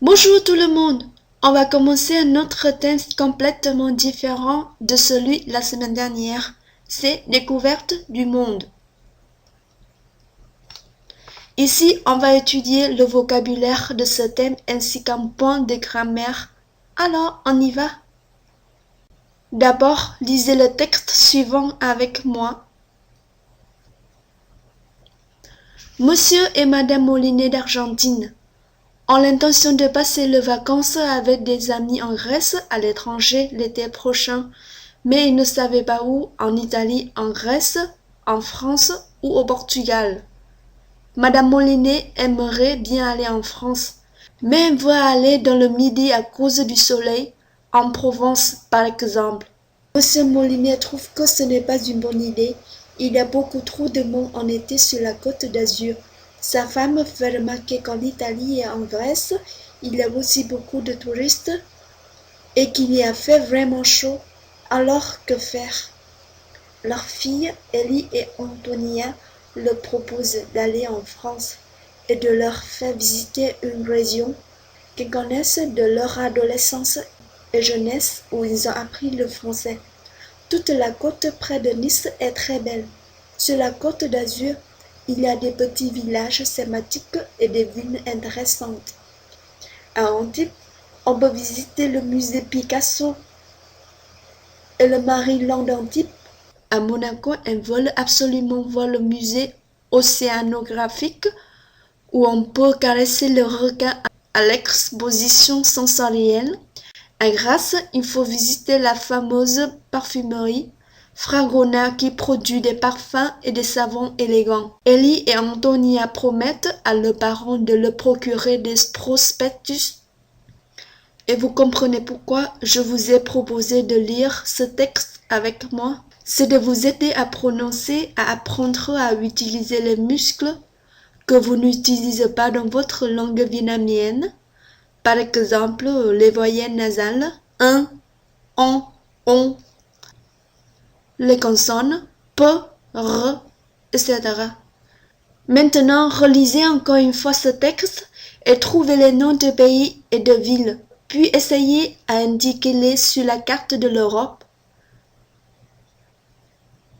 Bonjour tout le monde! On va commencer un autre thème complètement différent de celui de la semaine dernière. C'est découverte du monde. Ici, on va étudier le vocabulaire de ce thème ainsi qu'un point de grammaire. Alors, on y va? D'abord, lisez le texte suivant avec moi. Monsieur et Madame Molinet d'Argentine ont l'intention de passer les vacances avec des amis en Grèce à l'étranger l'été prochain, mais ils ne savaient pas où, en Italie, en Grèce, en France ou au Portugal. Madame Molinet aimerait bien aller en France, mais elle veut aller dans le Midi à cause du soleil, en Provence par exemple. Monsieur Molinet trouve que ce n'est pas une bonne idée. Il y a beaucoup trop de monde en été sur la côte d'Azur. Sa femme fait remarquer qu'en Italie et en Grèce, il y a aussi beaucoup de touristes et qu'il y a fait vraiment chaud. Alors que faire? Leurs filles, Ellie et Antonia, leur proposent d'aller en France et de leur faire visiter une région qu'ils connaissent de leur adolescence et jeunesse où ils ont appris le français. Toute la côte près de Nice est très belle. Sur la côte d'Azur, il y a des petits villages thématiques et des villes intéressantes. À Antibes, on peut visiter le musée Picasso et le Maryland d'Antibes. À Monaco, on veut absolument voir le musée océanographique où on peut caresser le requin à l'exposition sensorielle. À Grasse, il faut visiter la fameuse parfumerie Fragona qui produit des parfums et des savons élégants. Ellie et Antonia promettent à leurs parents de leur procurer des prospectus. Et vous comprenez pourquoi je vous ai proposé de lire ce texte avec moi? C'est de vous aider à prononcer, à apprendre à utiliser les muscles que vous n'utilisez pas dans votre langue vietnamienne. Par exemple, les voyelles nasales, un, on, les consonnes, p, r, etc. Maintenant, relisez encore une fois ce texte et trouvez les noms de pays et de villes, puis essayez à indiquer-les sur la carte de l'Europe.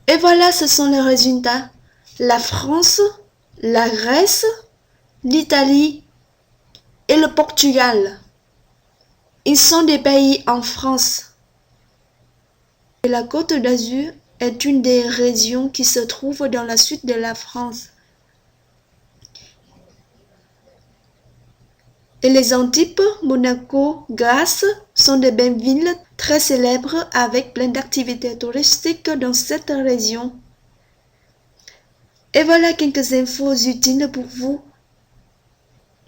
Et voilà, ce sont les résultats. La France, la Grèce, l'Italie et le Portugal. Ils sont des pays en France. Et la Côte d'Azur est une des régions qui se trouve dans le sud de la France. Et les Antibes, Monaco, Grasse sont des belles villes très célèbres avec plein d'activités touristiques dans cette région. Et voilà quelques infos utiles pour vous.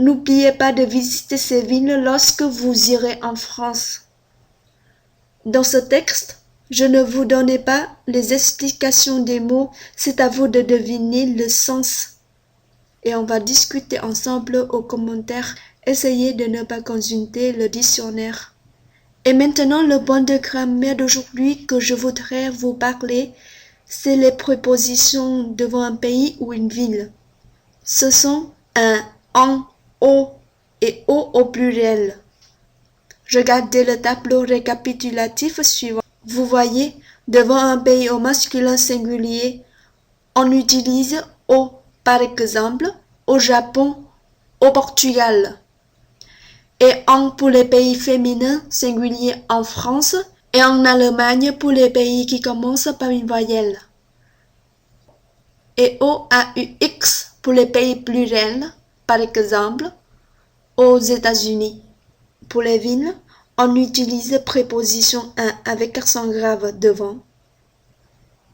N'oubliez pas de visiter ces villes lorsque vous irez en France. Dans ce texte, je ne vous donnais pas les explications des mots, c'est à vous de deviner le sens. Et on va discuter ensemble aux commentaires. Essayez de ne pas consulter le dictionnaire. Et maintenant, le point de grammaire d'aujourd'hui que je voudrais vous parler, c'est les prépositions devant un pays ou une ville. Ce sont un, en, au et au pluriel. Regardez le tableau récapitulatif suivant. Vous voyez, devant un pays au masculin singulier, on utilise au, par exemple, au Japon, au Portugal. Et en pour les pays féminins singuliers en France et en Allemagne pour les pays qui commencent par une voyelle. Et OAUX pour les pays pluriels, par exemple, aux États-Unis. Pour les villes, on utilise préposition un avec accent grave devant.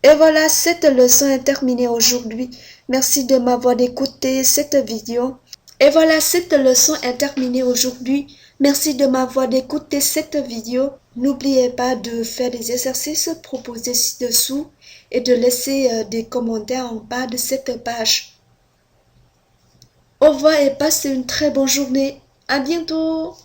Et voilà, cette leçon est terminée aujourd'hui. Merci de m'avoir écouté cette vidéo. Et voilà, cette leçon est terminée aujourd'hui. Merci de m'avoir écouté cette vidéo. N'oubliez pas de faire des exercices proposés ci-dessous et de laisser des commentaires en bas de cette page. Au revoir et passez une très bonne journée. À bientôt!